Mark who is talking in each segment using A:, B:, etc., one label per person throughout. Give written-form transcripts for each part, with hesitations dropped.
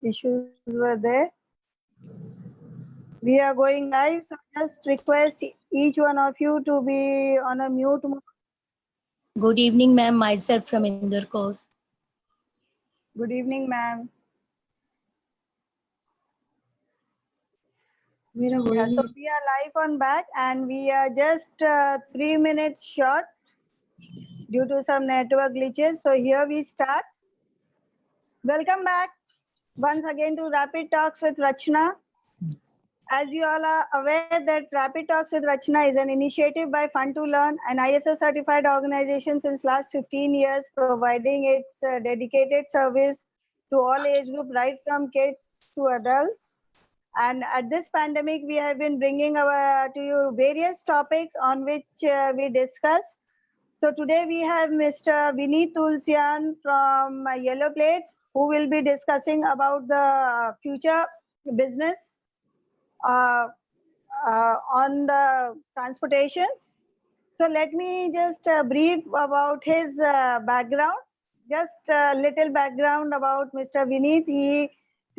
A: issues were there. We are going live, so just request each one of you to be on a mute mode.
B: Good evening, ma'am. Myself from Inderkot.
A: Good evening, ma'am. Yeah, so we are live on back and we are just 3 minutes short due to some network glitches. So here we start. Welcome back once again to Rapid Talks with Rachna. As you all are aware that Rapid Talks with Rachna is an initiative by Fun to Learn, an ISO certified organization since last 15 years, providing its dedicated service to all age group, right from kids to adults. And at this pandemic, we have been bringing to you various topics on which we discuss. So today we have Mr. Vineet Tulsian from Yellow Plates, who will be discussing about the future business on the transportations. So let me just brief about his background. Just a little background about Mr. Vineet.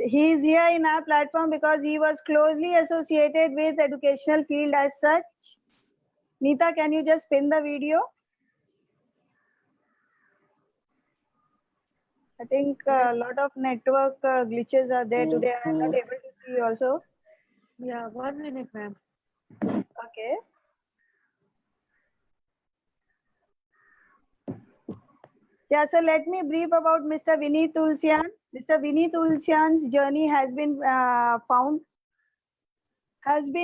A: He is here in our platform because he was closely associated with educational field as such. Neeta, can you just pin the video? I think a lot of network glitches are there today. I'm not able to see also.
C: Yeah, 1 minute, ma'am.
A: Okay. Yeah, so let me brief about Mr. Vineet Tulsian. Mr. Vineet Tulsian's journey has been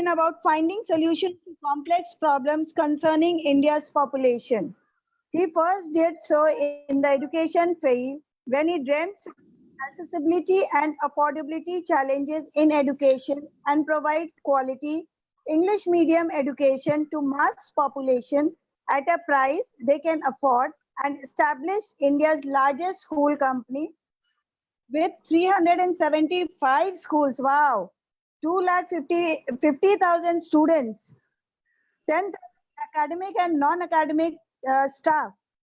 A: about finding solutions to complex problems concerning India's population. He first did so in the education field when he dreamt accessibility and affordability challenges in education and provide quality English medium education to mass population at a price they can afford, and established India's largest school company with 375 schools. Wow. 250,000 students, 10,000 academic and non-academic staff,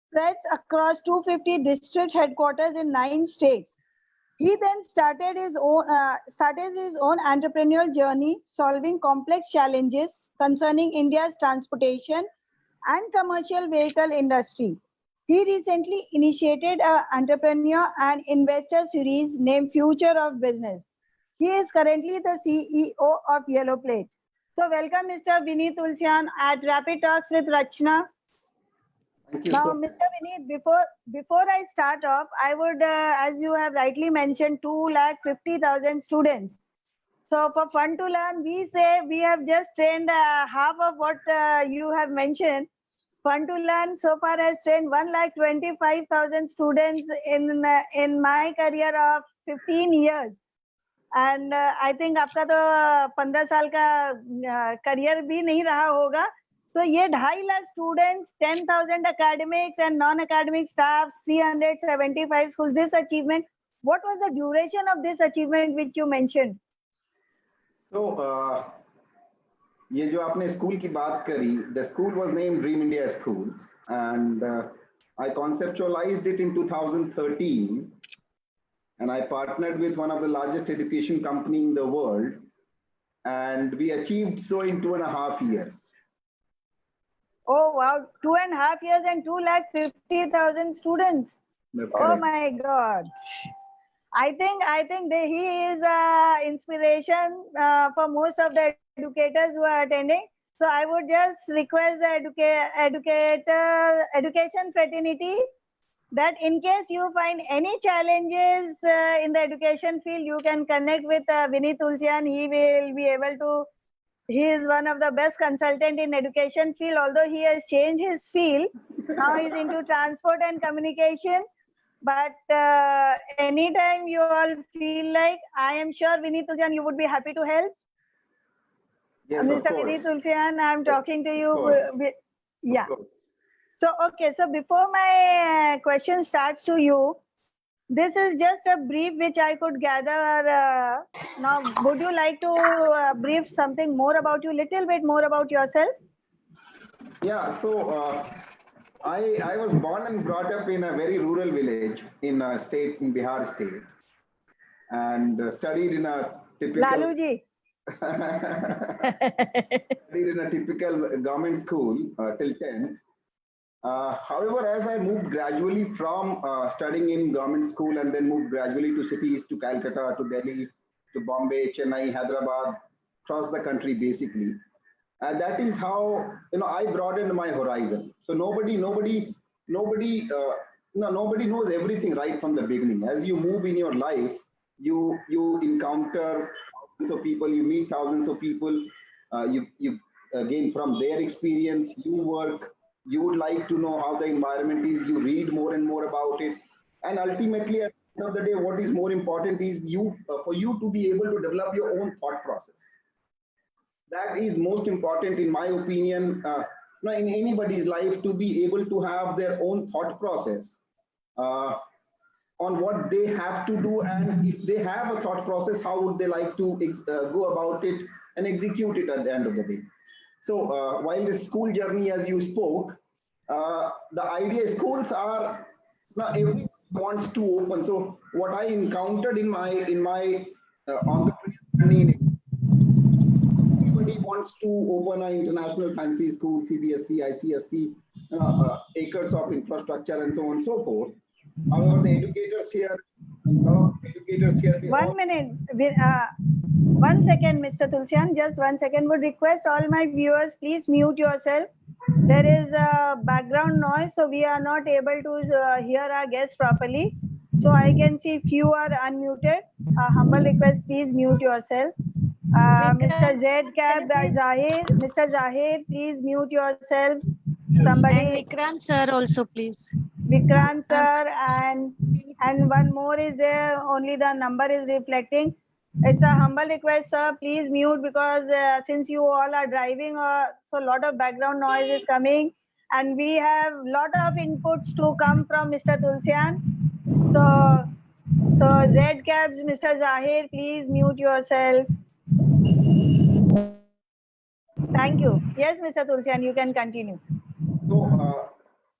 A: spreads across 250 district headquarters in 9 states. He then started his own entrepreneurial journey, solving complex challenges concerning India's transportation and commercial vehicle industry. He recently initiated an entrepreneur and investor series named Future of Business. He is currently the CEO of Yellow Plate. So welcome Mr. Vineet Tulsian at Rapid Talks with Rachna.
D: Thank you.
A: Now, Mr. Vineet, before I start off, I would, as you have rightly mentioned, 250,000 students. So for Fun to Learn, we say we have just trained half of what you have mentioned. Fun to Learn so far has trained 125,000 students in my career of 15 years. And I think आपका तो 15 साल का career भी नहीं रहा होगा. So ये 2.5 lakh students, 10,000 academics and non-academic staffs, 375 schools. This achievement, what was the duration of this achievement which you mentioned?
D: So, ये जो आपने स्कूल की बात करी, the school was named Dream India Schools, and I conceptualized it in 2013, and I partnered with one of the largest education company in the world, and we achieved so in 2.5 years.
A: Oh wow, 2.5 years and 250,000 students.
D: That's
A: Oh
D: correct.
A: my God. I think he is inspiration for most of the educators who are attending. So I would just request the education fraternity that in case you find any challenges in the education field, you can connect with Vineet Tulsian. He will be able to. He is one of the best consultant in education field. Although he has changed his field, now he's into transport and communication. But anytime you all feel like, I am sure Vineet Tulsian, you would be happy to help.
D: Yes, of
A: Mr.
D: course.
A: Vineet Tulsian, I am talking to you.
D: course.
A: Yeah.
D: Of course.
A: So, okay. So before my question starts to you, this is just a brief which I could gather. Now, would you like to brief something more about you, little bit more about yourself?
D: Yeah, so I was born and brought up in a very rural village in a state in Bihar state. and studied in a typical
A: Laluji.
D: studied in a typical government school till 10th. However, as I moved gradually from studying in government school and then moved gradually to cities, to Calcutta, to Delhi, to Bombay, Chennai, Hyderabad, across the country basically. And that is how I broadened my horizon. So nobody knows everything right from the beginning. As you move in your life, you encounter thousands of people, you meet thousands of people, you gain from their experience, you work, you would like to know how the environment is, you read more and more about it, and ultimately at the end of the day, what is more important is for you to be able to develop your own thought process. That is most important in my opinion, in anybody's life, to be able to have their own thought process on what they have to do, and if they have a thought process, how would they like to go about it and execute it at the end of the day. So while the school journey, as you spoke, the idea is schools are, everyone wants to open. So what I encountered in my entrepreneurial journey, everybody wants to open an international fancy school, CBSE, ICSE, acres of infrastructure and so on and so forth. However, the educators here,
A: One minute. 1 second, Mr. Tulsian, just 1 second. Would request all my viewers, please mute yourself. There is a background noise, so we are not able to hear our guests properly. So I can see few are unmuted. Humble request, please mute yourself. Mr. Z Cab Zahir, Mr. Zahir, please mute yourself. Somebody.
C: And Vikrant sir also, please.
A: Vikrant sir, and one more is there, only the number is reflecting. It's a humble request, sir, please mute, because since you all are driving, so a lot of background noise is coming, and we have lot of inputs to come from Mr. Tulsian. So Z Cabs, Mr. Zahir, please mute yourself. Thank you. Yes, Mr. Tulsian, you can continue.
D: So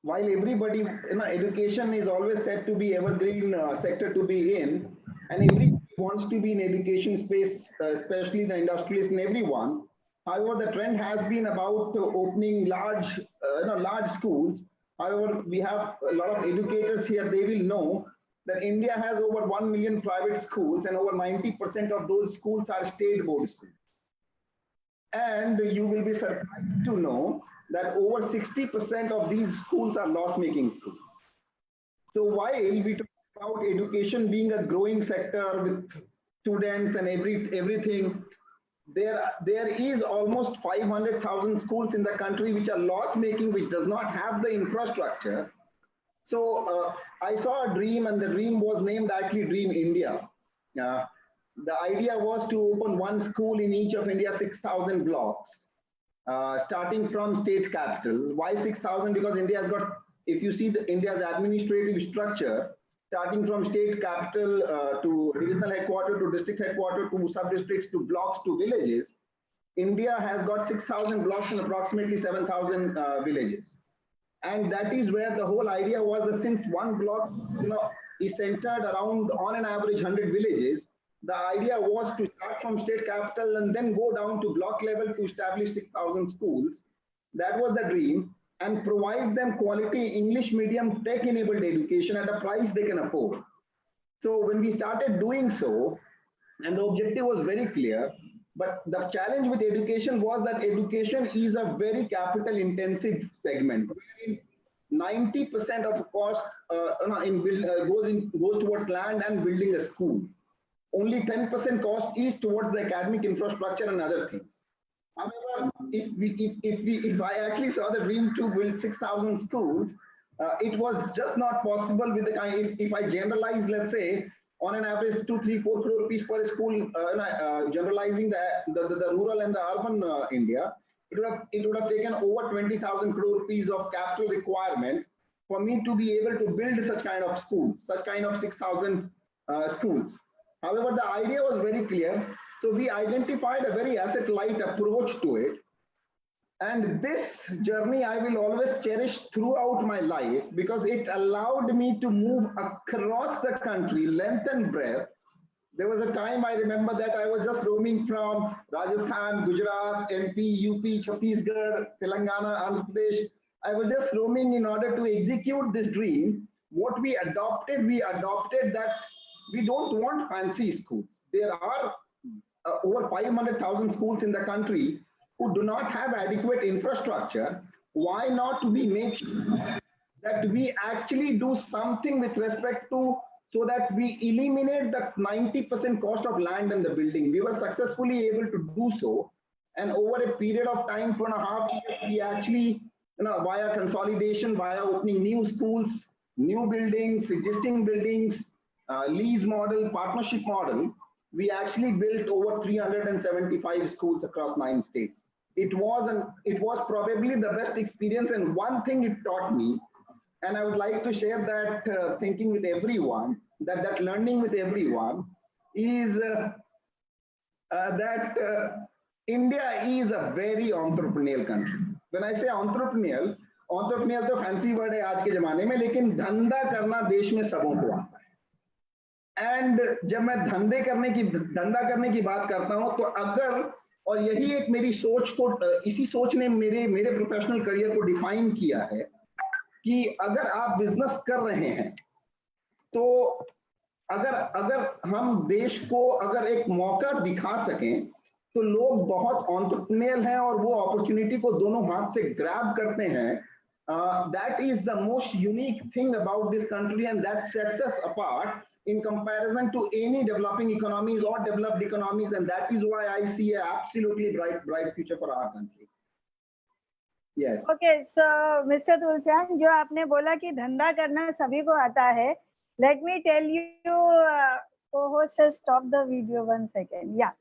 D: while everybody, education is always said to be evergreen sector to be in, and everybody wants to be in education space, especially the industrialists and everyone. However, the trend has been about opening large schools. However, we have a lot of educators here. They will know that India has over 1 million private schools, and over 90% of those schools are state board schools. And you will be surprised to know that over 60% of these schools are loss-making schools. So while we talk about education being a growing sector with students and everything, there is almost 500,000 schools in the country which are loss-making, which does not have the infrastructure. So I saw a dream, and the dream was named actually Dream India. The idea was to open one school in each of India's 6,000 blocks, starting from state capital. Why 6,000? Because India has got, if you see India's administrative structure, starting from state capital to regional headquarters, to district headquarters, to sub-districts, to blocks, to villages, India has got 6,000 blocks and approximately 7,000 villages. And that is where the whole idea was, that since one block is centered around, on an average, 100 villages, the idea was to start from state capital and then go down to block level to establish 6,000 schools. That was the dream, and provide them quality English medium tech-enabled education at a price they can afford. So when we started doing so, and the objective was very clear, but the challenge with education was that education is a very capital-intensive segment. 90% of the cost goes towards land and building a school. Only 10% cost is towards the academic infrastructure and other things. However, if I actually saw the dream to build 6,000 schools, it was just not possible with the kind. If I generalize, let's say, on an average 2, 3, 4 crore rupees per school, generalizing the rural and the urban India, it would have taken over 20,000 crore rupees of capital requirement for me to be able to build such kind of schools, such kind of 6,000 schools. However, the idea was very clear. So we identified a very asset-light approach to it. And this journey I will always cherish throughout my life, because it allowed me to move across the country, length and breadth, There was a time I remember that I was just roaming from Rajasthan, Gujarat, MP, UP, Chhattisgarh, Telangana, Andhra Pradesh. I was just roaming in order to execute this dream. What we adopted that we don't want fancy schools. There are over 500,000 schools in the country who do not have adequate infrastructure. Why not we make sure that we actually do something with respect to, so that we eliminate the 90% cost of land and the building. We were successfully able to do so. And over a period of time, 2.5 years, we actually, via consolidation, via opening new schools, new buildings, existing buildings, lease model, partnership model, we actually built over 375 schools across 9 states. It was probably the best experience, and one thing it taught me, and I would like to share that thinking with everyone, that learning with everyone, is that India is a very entrepreneurial country. When I say entrepreneurial तो fancy word है आज के जमाने में, लेकिन धंधा करना देश में सबों को आता है। एंड जब मैं धंधा करने की बात करता हूं, तो अगर, और यही एक मेरी सोच को, इसी सोच ने मेरे प्रोफेशनल करियर को डिफाइन किया है कि अगर आप बिजनेस कर रहे हैं, तो अगर हम देश को अगर एक मौका दिखा सकें, तो लोग बहुत एंटरप्रेन्योरियल हैं और वो अपॉर्चुनिटी को दोनों हाथ से ग्रैब करते हैं. That is the most unique thing about this country, and that sets us apart in comparison to any developing economies or developed economies, and that is why I see a absolutely bright future for our country. Yes.
A: Okay, so Mr. Tulsian, जो आपने बोला कि धंधा करना सभी को आता है, let me tell you, co-host has stopped the video 1 second. Yeah.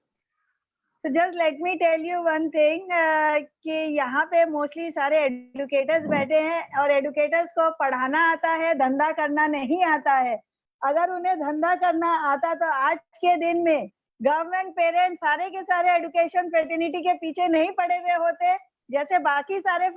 A: So just let me tell you one thing, कि यहाँ पे मोस्टली सारे एडुकेटर्स बैठे हैं और एडुकेटर्स को पढ़ाना आता है, धंधा करना नहीं आता है. अगर उन्हें धंधा करना आता तो आज के दिन में गवर्नमेंट पेरेंट्स सारे के सारे एजुकेशन फ्रेटर्निटी के पीछे नहीं पड़े हुए होते, जैसे बाकी सारे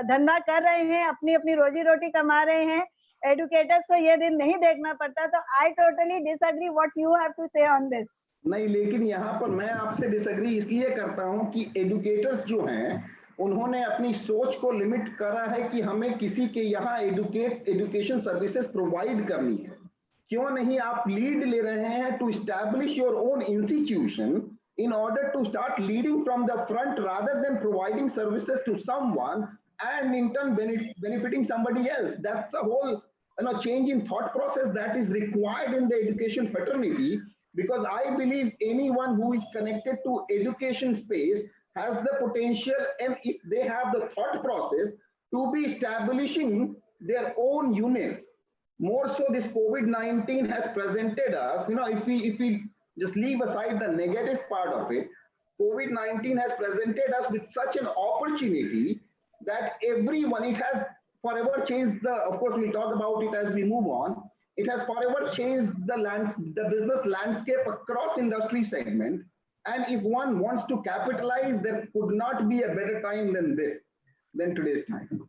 A: धंधा कर रहे हैं, अपनी अपनी रोजी रोटी कमा रहे हैं. एडुकेटर्स को ये दिन नहीं देखना पड़ता. तो I totally disagree what you have to say on this.
D: नहीं, लेकिन यहाँ पर मैं आपसे डिसएग्री इसलिए करता हूँ कि एडुकेटर्स जो हैं, उन्होंने अपनी सोच को लिमिट करा है कि हमें किसी के यहाँ एजुकेशन सर्विसेज प्रोवाइड करनी है. क्यों नहीं आप लीड ले रहे हैं to establish your own institution in order to start leading from the front rather than providing services to someone and in turn benefiting somebody else. That's the whole change in thought process that is required in the education fraternity, because I believe anyone who is connected to education space has the potential, and if they have the thought process, to be establishing their own units. More so, this COVID-19 has presented us, if we just leave aside the negative part of it, COVID-19 has presented us with such an opportunity that everyone, it has forever changed of course we'll talk about it as we move on, it has forever changed the business landscape across industry segment. And if one wants to capitalize, there could not be a better time than today's time.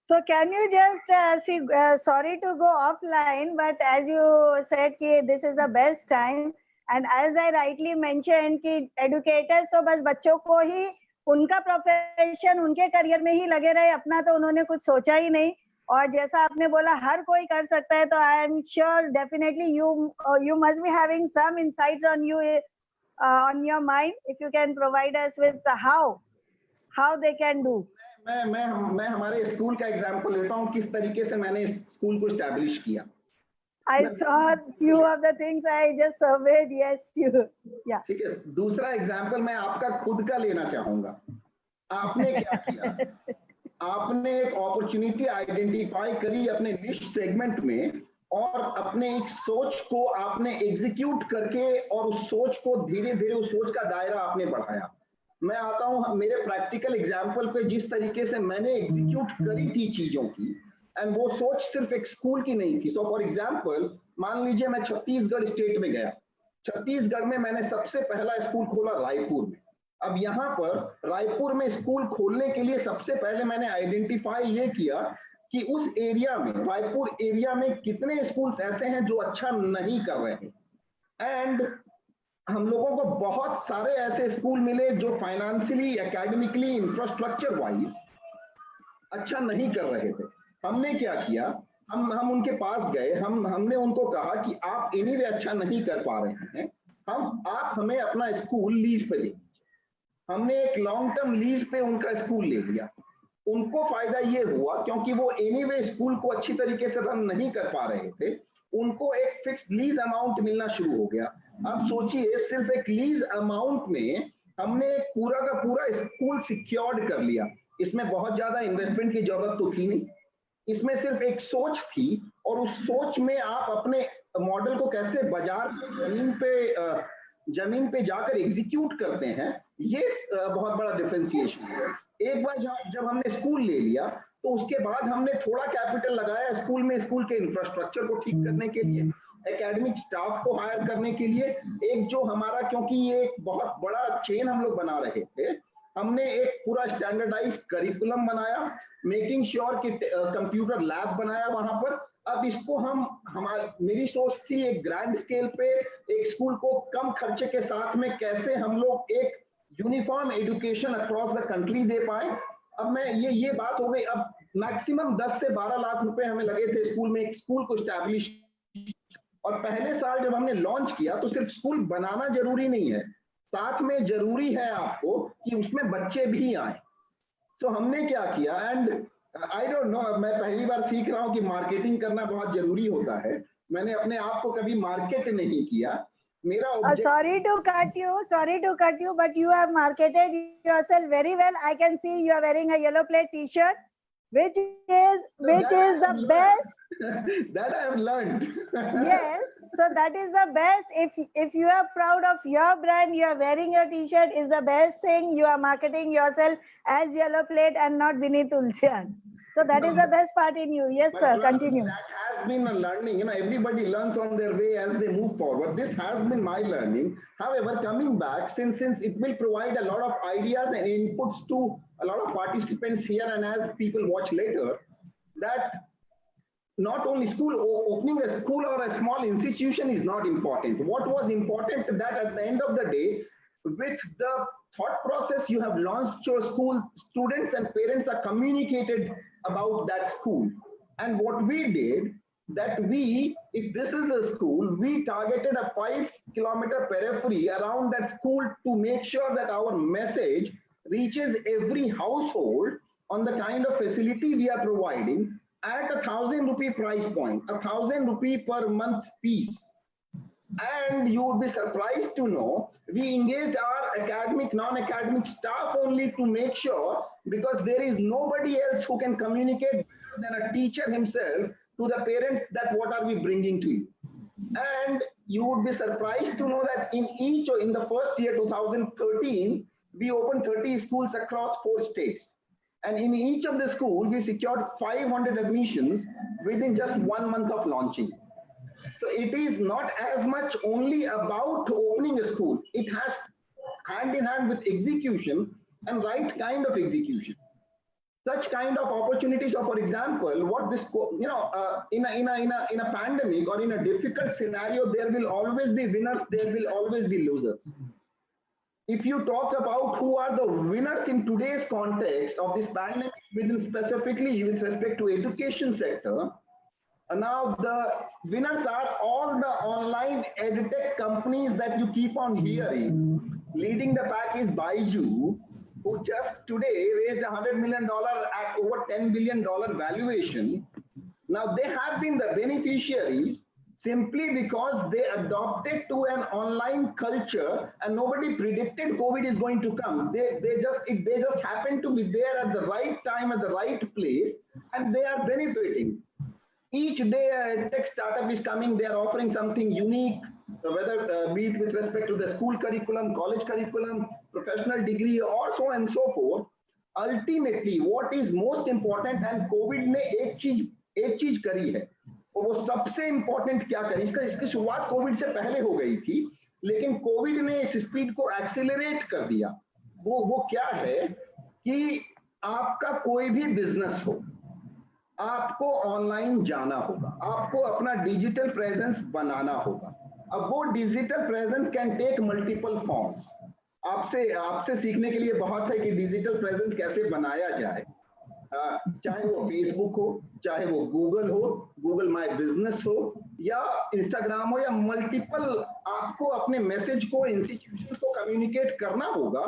A: So can you just sorry to go offline, but as you said कि this is the best time, and as I rightly mentioned कि educators तो बस बच्चों को ही उनका profession उनके career में ही लगे रहे, अपना तो उन्होंने कुछ सोचा ही नहीं. और जैसा आपने बोला हर कोई कर सकता है, तो I am sure definitely you must be having some insights on your mind, if you can provide us with how they can do.
D: मैं हमारे स्कूल का एग्जांपल लेता हूँ, किस तरीके से मैंने स्कूल को एस्टैब्लिश किया.
A: I saw few of the things I just surveyed. Yes, yeah.
D: ठीक है. दूसरा एग्जांपल मैं आपका खुद का लेना चाहूंगा. आपने क्या किया? आपने एक अपॉर्चुनिटी आइडेंटिफाई करी अपने निश सेगमेंट में, और अपने एक सोच को आपने एग्जीक्यूट करके और उस सोच को धीरे धीरे उस सोच का दायरा आपने बढ़ाया. मैं आता हूं मेरे प्रैक्टिकल एग्जांपल पे, जिस तरीके से मैंने एग्जीक्यूट करी थी चीजों की, एंड वो सोच सिर्फ एक स्कूल की नहीं थी. सो फॉर एग्जांपल, मान लीजिए मैं छत्तीसगढ़ स्टेट में गया. छत्तीसगढ़ में मैंने सबसे पहला स्कूल खोला रायपुर में. अब यहाँ पर रायपुर में स्कूल खोलने के लिए सबसे पहले मैंने आइडेंटिफाई ये किया कि उस एरिया में, रायपुर एरिया में कितने स्कूल्स ऐसे हैं जो अच्छा नहीं कर रहे हैं। एंड हम लोगों को बहुत सारे ऐसे स्कूल मिले जो फाइनेंशियली, एकेडमिकली, इंफ्रास्ट्रक्चर वाइज अच्छा नहीं कर रहे थे। हमने क्या किया, हम उनके पास गए, हमने उनको कहा कि आप एनीवे अच्छा नहीं कर पा रहे हैं, आप हमें अपना स्कूल लीज पे दे दीजिए। हमने एक लॉन्ग टर्म लीज पे उनका स्कूल ले लिया। उनको फायदा ये हुआ क्योंकि वो एनीवे स्कूल को अच्छी तरीके से रन नहीं कर पा रहे थे, उनको एक फिक्स्ड लीज अमाउंट मिलना शुरू हो गया। अब सोचिए, सिर्फ एक लीज अमाउंट में हमने पूरा का पूरा स्कूल सिक्योर्ड कर लिया। इसमें बहुत ज्यादा इन्वेस्टमेंट की जरूरत तो थी नहीं, इसमें सिर्फ एक सोच थी, और उस सोच में आप अपने मॉडल को कैसे बाजार जमीन पे जाकर एग्जीक्यूट करते हैं, ये बहुत बड़ा डिफरेंशिएशन है। एक बार जब हमने स्कूल ले लिया तो उसके बाद हमने थोड़ा कैपिटल लगाया स्कूल में, स्कूल के इंफ्रास्ट्रक्चर को ठीक करने के लिए, एकेडमिक स्टाफ को हायर करने के लिए। एक जो हमारा, क्योंकि ये एक बहुत बड़ा चेन हम लोग बना रहे थे, हमने एक पूरा स्टैंडर्डाइज करिकुलम बनाया, मेकिंग श्योर कि कंप्यूटर लैब बनाया वहां पर। अब इसको मेरी सोच थी एक ग्रैंड स्केल पे एक स्कूल को कम खर्चे के साथ में कैसे हम लोग एक uniform education across the country दे पाए। अब मैं ये बात हो गई, अब मैक्सिमम 10 से 12 लाख रुपए हमें लगे थे स्कूल में, एक स्कूल को स्टैब्लिश। और पहले साल जब हमने लॉन्च किया तो सिर्फ स्कूल बनाना जरूरी नहीं है, साथ में जरूरी है आपको कि उसमें बच्चे भी आए। तो हमने क्या किया, एंड आई डोंट नो, मैं पहली बार सीख रहा हूं कि मार्केटिंग करना बहुत जरूरी होता है। मैंने अपने आप को कभी मार्केट नहीं किया। मेरा
A: sorry to cut you, but you have marketed yourself very well. I can see you are wearing a yellow plate t-shirt, which is the best.
D: That I have learned.
A: Yes, so that is the best. If you are proud of your brand, you are wearing your t-shirt is the best thing. You are marketing yourself as yellow plate and not Vineet Ulsian. So that is the best part in you. Yes,
D: But
A: sir.
D: trust me,
A: Continue.
D: that has been a learning. Everybody learns on their way as they move forward. This has been my learning. However, coming back, since it will provide a lot of ideas and inputs to a lot of participants here, and as people watch later, that not only opening a school or a small institution is not important. What was important that at the end of the day, with the thought process you have launched your school, students and parents are communicated about that school. And what we did, that if this is a school, we targeted a 5-kilometer periphery around that school to make sure that our message reaches every household on the kind of facility we are providing at 1,000 rupee price point, 1,000 rupee per month piece. And you would be surprised to know we engaged our academic, non-academic staff only to make sure, because there is nobody else who can communicate better than a teacher himself to the parents that what are we bringing to you. And you would be surprised to know that in the first year, 2013, we opened 30 schools across 4 states. And in each of the schools, we secured 500 admissions within just 1 month of launching. So it is not as much only about opening a school. It has hand in hand with execution and right kind of execution. Such kind of opportunities. So, for example, what this, in a pandemic or in a difficult scenario, there will always be winners. There will always be losers. If you talk about who are the winners in today's context of this pandemic, specifically with respect to education sector, now the winners are all the online edtech companies that you keep on hearing. Leading the pack is Baiju, who just today raised $100 million at over $10 billion valuation. Now they have been the beneficiaries simply because they adopted to an online culture, and nobody predicted COVID is going to come. They just happened to be there at the right time, at the right place, and they are benefiting. Each day a tech startup is coming, they are offering something unique, whether be it with respect to the school curriculum, college curriculum, professional degree, or so and so forth. Ultimately, what is most important, and COVID ने एक चीज करी है, और वो सबसे important क्या करी, इसकी शुरुआत कोविड से पहले हो गई थी, लेकिन कोविड ने इस स्पीड को एक्सेलरेट कर दिया। वो क्या है कि आपका कोई भी बिजनेस हो, आपको ऑनलाइन जाना होगा, आपको अपना डिजिटल प्रेजेंस बनाना होगा। अब वो digital presence can take multiple forms. आपसे सीखने के लिए बहुत है कि डिजिटल प्रेजेंस कैसे बनाया जाए। चाहे वो फेसबुक हो, चाहे वो गूगल हो, गूगल माय बिजनेस हो, या इंस्टाग्राम हो, या मल्टीपल, आपको अपने मैसेज को इंस्टीट्यूशंस को कम्युनिकेट करना होगा।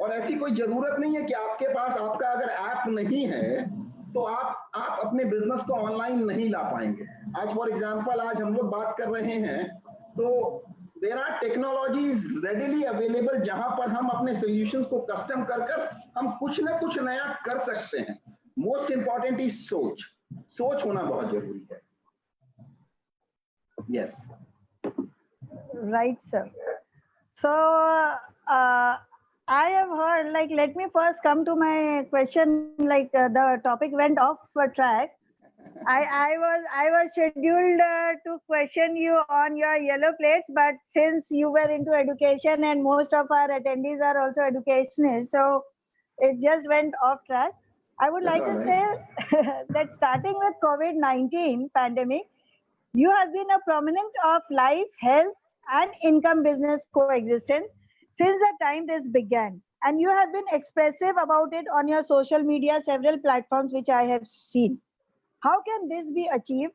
D: और ऐसी कोई जरूरत नहीं है कि आपके पास, आपका अगर ऐप नहीं है तो आप अपने बिजनेस को ऑनलाइन नहीं ला पाएंगे। आज फॉर एग्जांपल, आज हम लोग बात कर रहे हैं तो there are technologies readily available जहां पर हम अपने सॉल्यूशंस को कस्टम कर हम कुछ ना कुछ नया कर सकते हैं। मोस्ट इंपॉर्टेंट इज सोच होना बहुत जरूरी है। Yes,
A: Right, sir. So, I have heard, like, let me first come to my question, like, the topic went off track. I was scheduled to question you on your yellow plates, but since you were into education and most of our attendees are also educationists, so it just went off track. I would like to say that starting with COVID-19 pandemic, you have been a prominent of life, health, and income business coexistence since the time this began. And you have been expressive about it on your social media, several platforms which I have seen. How can this be achieved?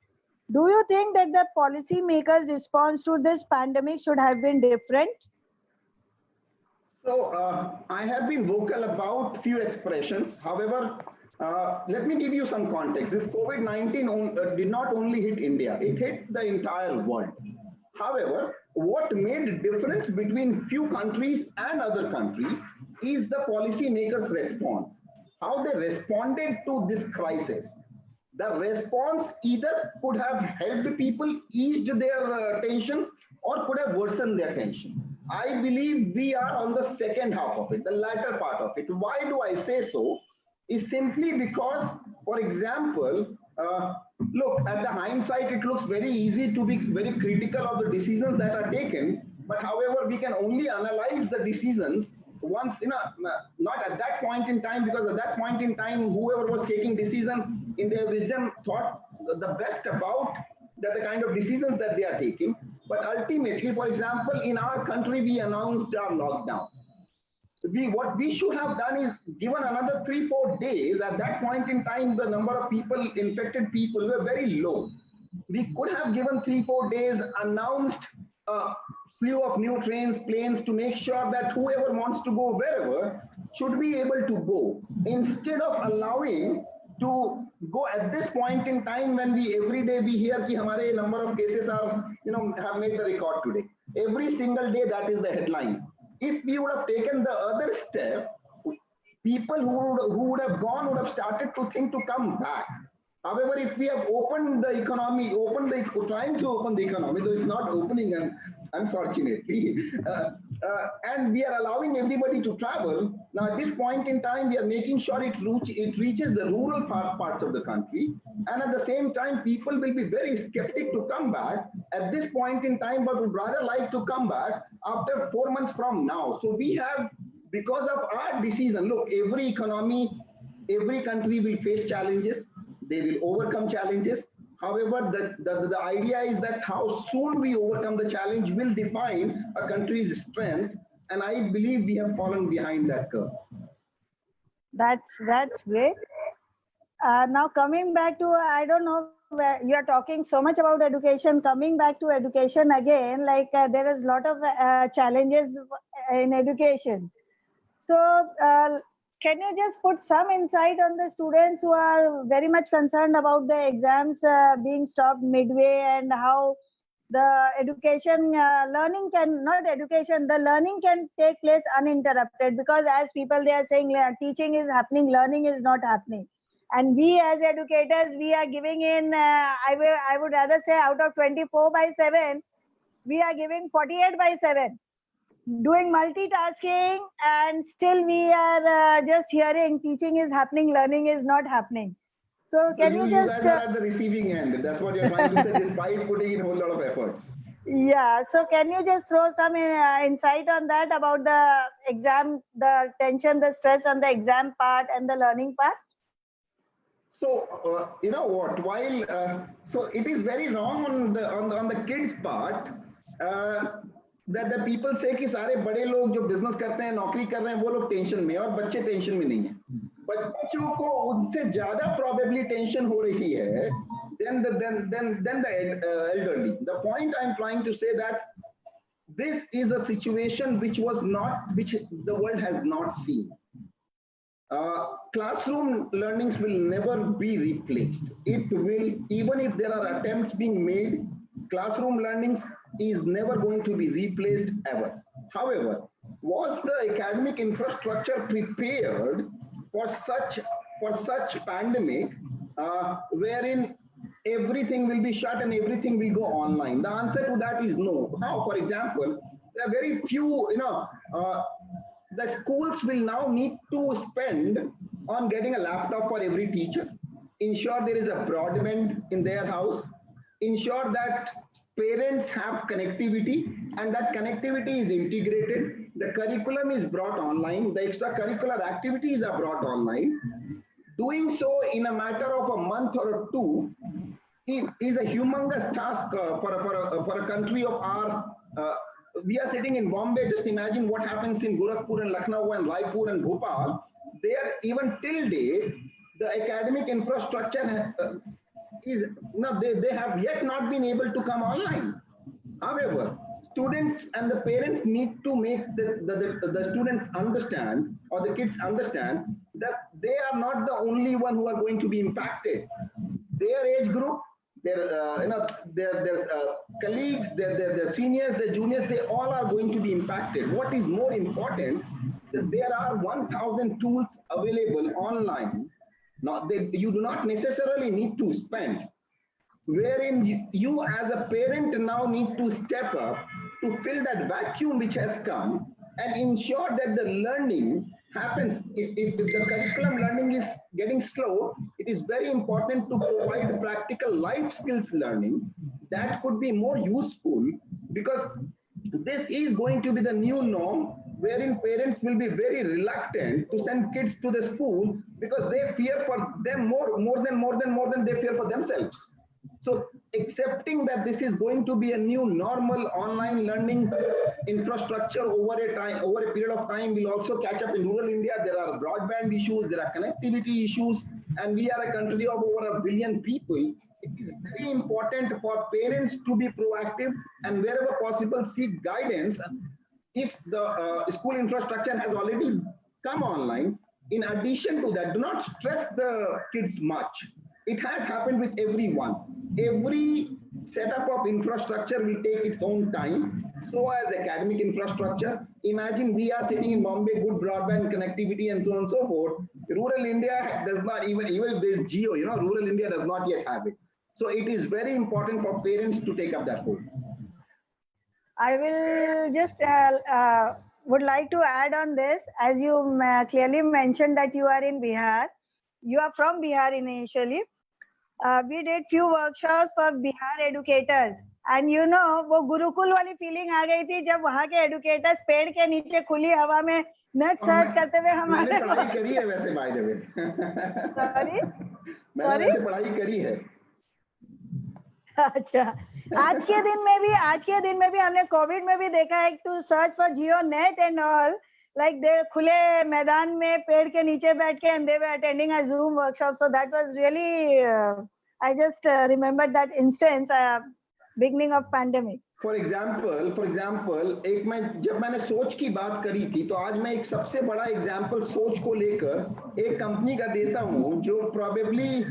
A: Do you think that the policymakers' response to this pandemic should have been different?
D: so I have been vocal about few expressions. However, let me give you some context. This COVID-19 did not only hit India, it hit the entire world. However, what made difference between few countries and other countries is the policymakers' response, how they responded to this crisis. The response either could have helped people, eased their tension, or could have worsened their tension. I believe we are on the second half of it, the latter part of it. Why do I say so? Is simply because, for example, look, at the hindsight, it looks very easy to be very critical of the decisions that are taken. But however, we can only analyze the decisions once, not at that point in time, because at that point in time, whoever was taking decision in their wisdom thought the best about the kind of decisions that they are taking. But ultimately, for example, in our country, we announced our lockdown. What we should have done is given another 3-4 days. At that point in time, the number of infected people were very low. We could have given 3-4 days, announced a slew of new trains, planes, to make sure that whoever wants to go wherever should be able to go, instead of allowing to go at this point in time when every day we hear that our number of cases are, have made the record today. Every single day that is the headline. If we would have taken the other step, people who would have gone would have started to think to come back. However, if we have opened the economy, trying to open the economy, though it's not opening, unfortunately, and we are allowing everybody to travel. Now, at this point in time, we are making sure it reaches the rural parts of the country, and at the same time, people will be very skeptic to come back at this point in time, but would rather like to come back after 4 months from now. So we have, because of our decision, look, every economy, every country will face challenges. They will overcome challenges. However, the idea is that how soon we overcome the challenge will define a country's strength. And I believe we have fallen behind that curve.
A: That's great. Now coming back to, I don't know, where you are talking so much about education. Coming back to education again, like there is a lot of challenges in education. So can you just put some insight on the students who are very much concerned about the exams being stopped midway, and how the education learning can take place uninterrupted? Because as people, they are saying teaching is happening, learning is not happening. And we as educators, we are giving in, I would rather say, out of 24/7, we are giving 48/7. Doing multitasking, and still we are just hearing teaching is happening, learning is not happening. So can you just
D: guys are at the receiving end. That's what you're trying to say, despite putting in a whole lot of efforts.
A: Yeah, so can you just throw some insight on that, about the exam, the tension, the stress on the exam part and the learning part?
D: So you know what? While so it is very wrong on the kids' part that the people say कि सारे बड़े लोग जो business करते हैं, नौकरी कर रहे हैं, वो लोग टेंशन में और बच्चे टेंशन में नहीं है. बच्चों को उनसे ज्यादा probably टेंशन हो रही है than the elderly. The point I'm trying to say that this is a situation which the world has not seen. Classroom learnings will never be replaced. It will, even if there are attempts being made, classroom learnings is never going to be replaced ever. However, was the academic infrastructure prepared for such pandemic wherein everything will be shut and everything will go online? The answer to that is no. How? For example, there are very few, the schools will now need to spend on getting a laptop for every teacher, ensure there is a broadband in their house, ensure that parents have connectivity and that connectivity is integrated, the curriculum is brought online, the extracurricular activities are brought online. Doing so in a matter of a month or two is a humongous task for a country of our we are sitting in Bombay. Just imagine what happens in Gorakhpur and Lucknow and Raipur and Bhopal. There, even till date, the academic infrastructure they have yet not been able to come online. However, students and the parents need to make the students understand, or the kids understand, that they are not the only one who are going to be impacted. Their age group, their colleagues, their seniors, their juniors, they all are going to be impacted. What is more important, that there are 1,000 tools available online. Now, you do not necessarily need to spend, wherein you as a parent now need to step up to fill that vacuum which has come and ensure that the learning happens. If the curriculum learning is getting slow, it is very important to provide practical life skills learning that could be more useful, because this is going to be the new norm, wherein parents will be very reluctant to send kids to the school because they fear for them more than they fear for themselves. So accepting that this is going to be a new normal online learning infrastructure over a period of time will also catch up in rural India. There are broadband issues, there are connectivity issues, and we are a country of over 1 billion people. It is very important for parents to be proactive and wherever possible seek guidance. If the school infrastructure has already come online, in addition to that, do not stress the kids much. It has happened with everyone. Every setup of infrastructure will take its own time. So as academic infrastructure, imagine we are sitting in Bombay, good broadband connectivity and so on and so forth. Rural India does not even if there's Geo, rural India does not yet have it. So it is very important for parents to take up that role.
A: I will just would like to add on this, as you clearly mentioned that you are in Bihar. You are from Bihar initially. We did few workshops for Bihar educators, and वो गुरुकुल वाली feeling आ गई थी जब वहाँ के educators पेड़ के नीचे खुली हवा में नेट सर्च करते हुए हमारे
D: मैंने पढ़ाई करी है वैसे बाय द वे मैंने वैसे पढ़ाई करी है.
A: अच्छा, आज के दिन में भी हमने कोविड में भी देखा है to search for Jio net and all, like they खुले मैदान में पेड़ के नीचे बैठ के and they were attending a Zoom workshop. So that was really I just remembered that instance beginning of pandemic.
D: For example, जब मैंने सोच की बात करी थी, तो आज मैं एक सबसे बड़ा एग्जाम्पल सोच को लेकर एक कंपनी का देता हूं जो probably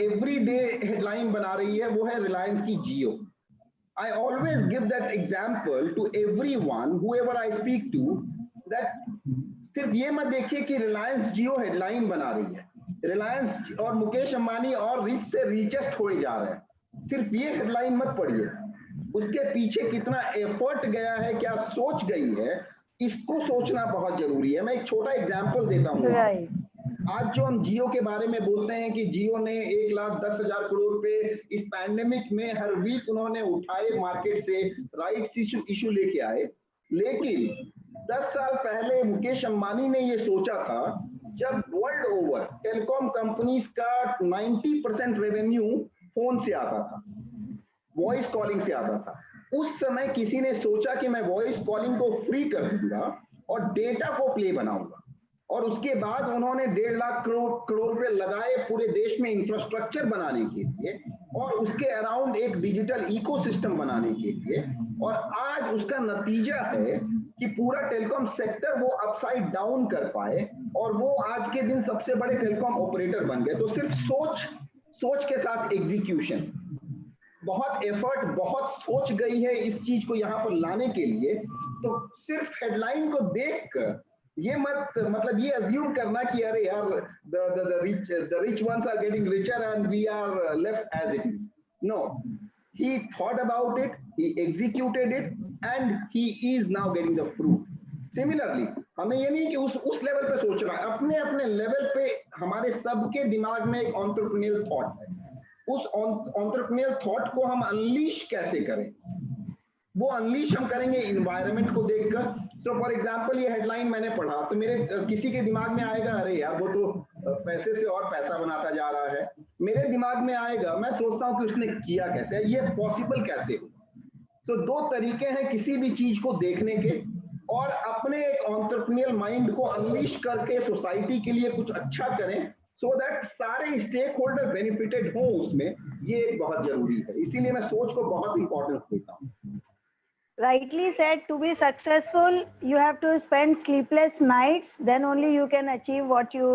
D: every day हेडलाइन बना रही है, वो है रिलायंस की जियो. I always give that example to everyone, whoever I speak to, that सिर्फ ये मत देखिए कि रिलायंस जियो हेडलाइन बना रही है, रिलायंस और मुकेश अंबानी और रिच से रिचेस्ट होए जा रहे हैं. सिर्फ ये हेडलाइन मत पढ़िए, उसके पीछे कितना एफर्ट गया है, क्या सोच गई है, इसको सोचना बहुत जरूरी है. मैं एक छोटा एग्जांपल देता हूँ. आज जो हम जियो के बारे में बोलते हैं कि जियो ने 1,10,000 करोड़ रुपए इस पैंडेमिक में हर वीक उन्होंने उठाए मार्केट से, राइट्स इशू लेके आए. लेकिन 10 साल पहले मुकेश अंबानी ने ये सोचा था जब वर्ल्ड ओवर टेलीकॉम कंपनीज का 90% रेवेन्यू फोन से आता था, वॉइस कॉलिंग से आता था, उस समय किसी ने सोचा कि मैं वॉइस कॉलिंग को फ्री कर दूंगा और डेटा को प्ले बनाऊंगा, और उसके बाद उन्होंने 1.5 लाख करोड़ रुपए लगाए पूरे देश में इंफ्रास्ट्रक्चर बनाने के लिए और उसके अराउंड एक डिजिटल इकोसिस्टम बनाने के लिए, और आज उसका नतीजा है कि पूरा टेलीकॉम सेक्टर वो अपसाइड डाउन कर पाए और वो आज के दिन सबसे बड़े टेलीकॉम ऑपरेटर बन गए। तो सिर्फ सोच के साथ एग्जीक्यूशन, बहुत एफर्ट, बहुत सोच गई है इस चीज को यहाँ पर लाने के लिए। तो सिर्फ हेडलाइन को देखकर ये मतलब ये अज्यूम करना कि अरे यार the rich ones are getting richer and we are left as it is. No, he thought about it, he executed it, and he is now getting the fruit. Similarly, हमें ये नहीं कि उस लेवल पे सोचना है, अपने अपने लेवल पे हमारे सबके दिमाग में एक एंटरप्रेन्योरियल थॉट है। उस एंटरप्रेन्योरियल थॉट को हम अनलीश कैसे करें? वो अनलीश हम करेंगे इन्वायरमेंट को देखकर। सो फॉर एग्जांपल ये हेडलाइन मैंने पढ़ा तो मेरे किसी के दिमाग में आएगा अरे यार वो तो पैसे से और पैसा बनाता जा रहा है। मेरे दिमाग में आएगा, मैं सोचता हूँ कि उसने किया कैसे, ये पॉसिबल कैसे हो। तो दो तरीके हैं किसी भी चीज को देखने के, और अपने एक एंटरप्रेन्योरियल माइंड को अनलीश करके सोसाइटी के लिए कुछ अच्छा करें सो दैट सारे स्टेक होल्डर बेनिफिटेड हो उसमें, ये बहुत जरूरी है। इसीलिए मैं सोच को बहुत इंपॉर्टेंस देता हूँ।
A: Rightly said, to be successful, you have to spend sleepless nights, then only you can achieve what you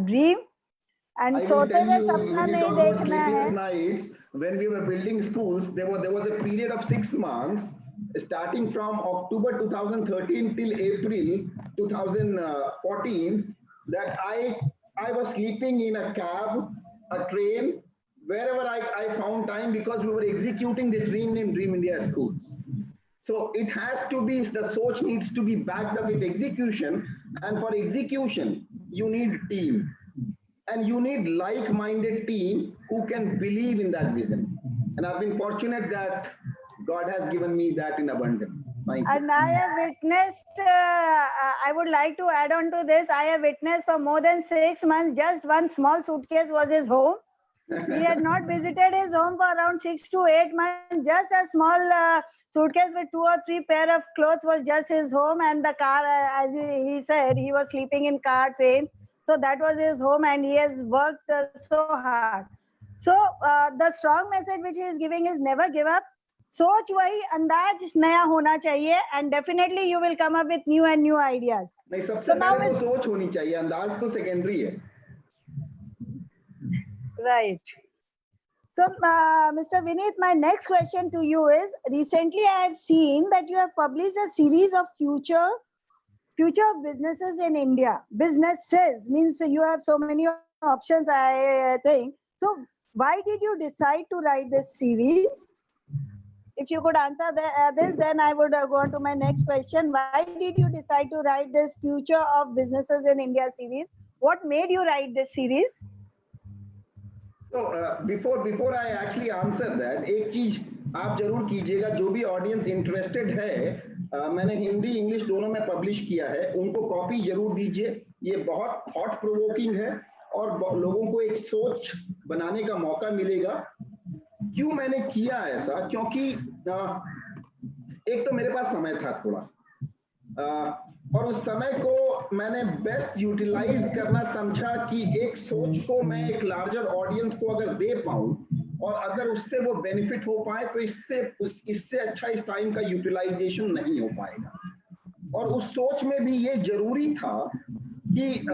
A: dream. And सोते हुए सपना नहीं देखना है।
D: Nights, when we were building schools, there was a period of 6 months, starting from October 2013 till April 2014, that I was sleeping in a cab, a train, wherever I found time, because we were executing this dream named Dream India Schools. So it has to be, the soch needs to be backed up with execution, and for execution you need team, and you need like-minded team who can believe in that vision. And I've been fortunate that God has given me that in abundance. Thank you.
A: And I have witnessed, I would like to add on to this, I have witnessed for more than 6 months, just one small suitcase was his home. He had not visited his home for around 6 to 8 months, just a small suitcase with 2 or 3 pair of clothes was just his home, and the car, as he said, he was sleeping in car, trains. So that was his home, and he has worked so hard. So the strong message which he is giving is never give up. सोच वही, अंदाज नया होना चाहिए, and definitely you will come up with new and new ideas.
D: नहीं, सबसे पहले तो सोच होनी चाहिए, अंदाज तो सेकेंडरी है.
A: Right. So, Mr. Vineet, my next question to you is, recently I have seen that you have published a series of future of businesses in India. Businesses means you have so many options, I think. So, why did you decide to write this series? If you could answer this, then I would go on to my next question. Why did you decide to write this Future of Businesses in India series? What made you write this series?
D: So before I actually answer that, एक चीज आप जरूर कीजिएगा, जो भी audience interested है, मैंने Hindi English दोनों में पब्लिश किया है, उनको कॉपी जरूर दीजिए. ये बहुत थॉट प्रोवोकिंग है और लोगों को एक सोच बनाने का मौका मिलेगा. क्यों मैंने किया ऐसा? क्योंकि एक तो मेरे पास समय था थोड़ा, और उस समय को मैंने बेस्ट यूटिलाइज करना समझा कि एक सोच को मैं एक लार्जर ऑडियंस को अगर दे पाऊं और अगर उससे वो बेनिफिट हो पाए तो इससे अच्छा इस टाइम का यूटिलाइजेशन नहीं हो पाएगा. और उस सोच में भी ये जरूरी था कि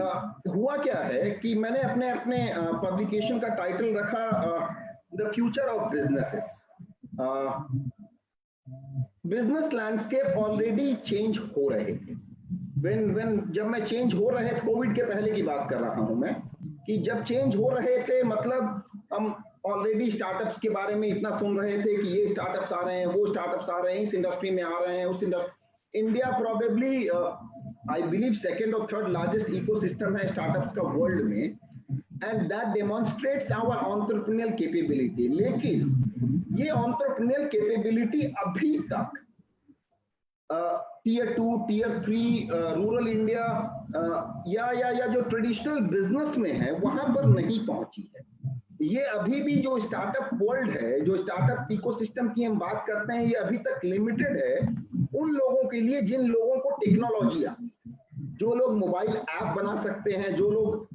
D: हुआ क्या है कि मैंने अपने पब्लिकेशन का टाइटल रखा the future of businesses. Business landscape already change हो रहे थे. जब मैं चेंज हो रहे थे, कोविड के पहले की बात कर रहा हूं मैं, कि जब चेंज हो रहे थे, मतलब हम ऑलरेडी स्टार्टअप्स के बारे में इतना सुन रहे थे कि ये स्टार्टअप्स आ रहे हैं, वो स्टार्टअप्स आ रहे हैं, इस इंडस्ट्री में आ रहे हैं, उस industry. India probably I believe second और थर्ड लार्जेस्ट इकोसिस्टम है स्टार्टअप्स का वर्ल्ड में, and that demonstrates our entrepreneurial capability. लेकिन ये एंटरप्रेन्योरियल कैपेबिलिटी अभी तक टियर 2, टियर 3 रूरल इंडिया या जो ट्रेडिशनल बिजनेस में है वहां पर नहीं पहुंची है। ये अभी भी जो स्टार्टअप वर्ल्ड है, जो स्टार्टअप इकोसिस्टम की हम बात करते हैं, ये अभी तक लिमिटेड है उन लोगों के लिए जिन लोगों को टेक्नोलॉजी आती है, जो लोग मोबाइल ऐप बना सकते हैं, जो लोग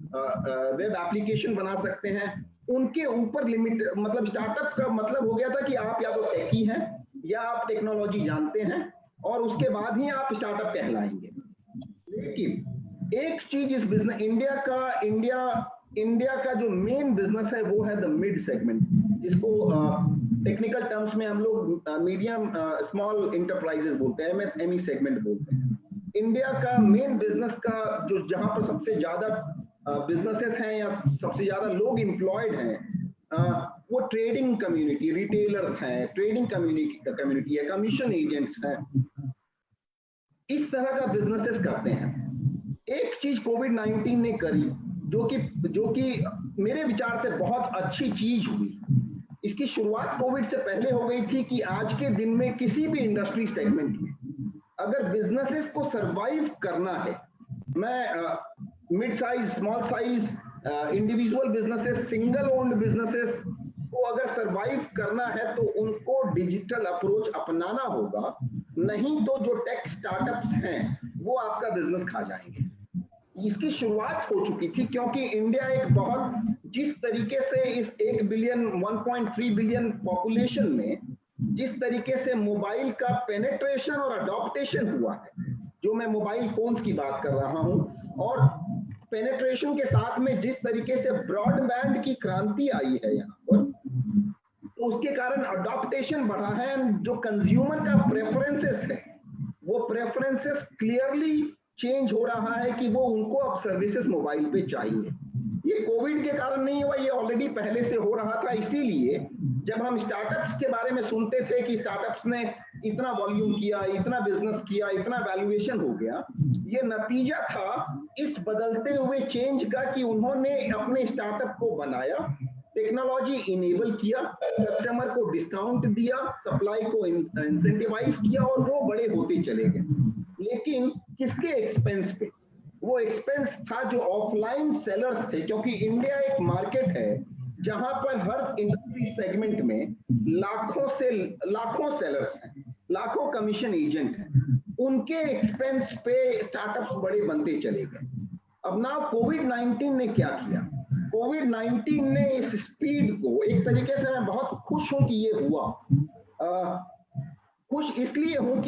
D: वेब एप्लीकेशन बना सकते हैं, उनके ऊपर लिमिट, मतलब स्टार्टअप का मतलब हो गया था कि आप या तो टेकी हैं या आप टेक्नोलॉजी जानते हैं और उसके बाद ही आप स्टार्टअप कहलाएंगे। लेकिन एक चीज इस बिजनेस, इंडिया का जो मेन बिजनेस है वो है द मिड सेगमेंट, जिसको टेक्निकल टर्म्स में हम लोग मीडियम स्मॉल इंटरप्राइजेस बोलते हैं, एमएसएमई सेगमेंट बोलते हैं। इंडिया का मेन बिजनेस का जो जहां पर सबसे ज्यादा बिजनेसेस हैं या सबसे ज्यादा लोग एम्प्लॉयड हैं, वो ट्रेडिंग कम्युनिटी, रिटेलर्स हैं, ट्रेडिंग कम्युनिटी है, कमीशन एजेंट्स हैं, इस तरह का बिजनेसेस करते हैं। एक चीज कोविड-19 ने करी जो कि मेरे विचार से बहुत अच्छी चीज हुई। इसकी शुरुआत कोविड से पहले हो गई थी कि आज के दिन में किसी भी इंडस्ट्री सेगमेंट में अगर बिजनेसेस को सरवाइव करना है, मैं mid size, small size, individual businesses, single owned businesses को अगर सरवाइव करना है तो उनको डिजिटल अप्रोच अपनाना होगा, नहीं तो जो टेक स्टार्टअप्स हैं वो आपका बिजनेस खा जाएंगे। इसकी शुरुआत हो चुकी थी क्योंकि इंडिया एक बहुत, जिस तरीके से इस 1 बिलियन 1.3 बिलियन पॉपुलेशन में जिस तरीके से मोबाइल का पेनेट्रेशन और अडॉप्टेशन हुआ है, जो मैं मोबाइल फोन्स की बात कर रहा हूं, और पेनेट्रेशन के साथ में जिस तरीके से ब्रॉडबैंड की क्रांति आई है यहाँ पर, तो उसके कारण अडॉप्टेशन बढ़ा है। जो कंज्यूमर का प्रेफरेंसेस है वो प्रेफरेंसेस क्लियरली चेंज हो रहा है कि वो उनको अब सर्विसेज मोबाइल पे चाहिए। ये कोविड के कारण नहीं हुआ, ये ऑलरेडी पहले से हो रहा था। इसीलिए जब हम स्टार्टअप्स के बारे में सुनते थे कि स्टार्टअप्स ने इतना वॉल्यूम किया, इतना बिजनेस किया, इतना वैल्यूएशन हो गया, ये नतीजा था इस बदलते हुए चेंज का कि उन्होंने अपने स्टार्टअप को बनाया, टेक्नोलॉजी इनेबल किया, कस्टमर को डिस्काउंट दिया, सप्लाई को इंसेंटिवाइज किया और वो बड़े होते चले गए। लेकिन किसके एक्सपेंस पे? वो एक्सपेंस था जो ऑफलाइन सेलर्स थे, क्योंकि इंडिया एक मार्केट है जहां पर हर इंडस्ट्री सेगमेंट में लाखों सेलर्स हैं, लाखों कमीशन एजेंट हैं, उनके एक्सपेंस पे स्टार्टअप्स बड़े बनते चले गए। अब ना कोविड-19 ने क्या किया? कोविड-19 ने इस स्पीड को, एक तरीके से मैं बहुत खुश हूं कि ये हुआ। खुश इसलिए हूं कि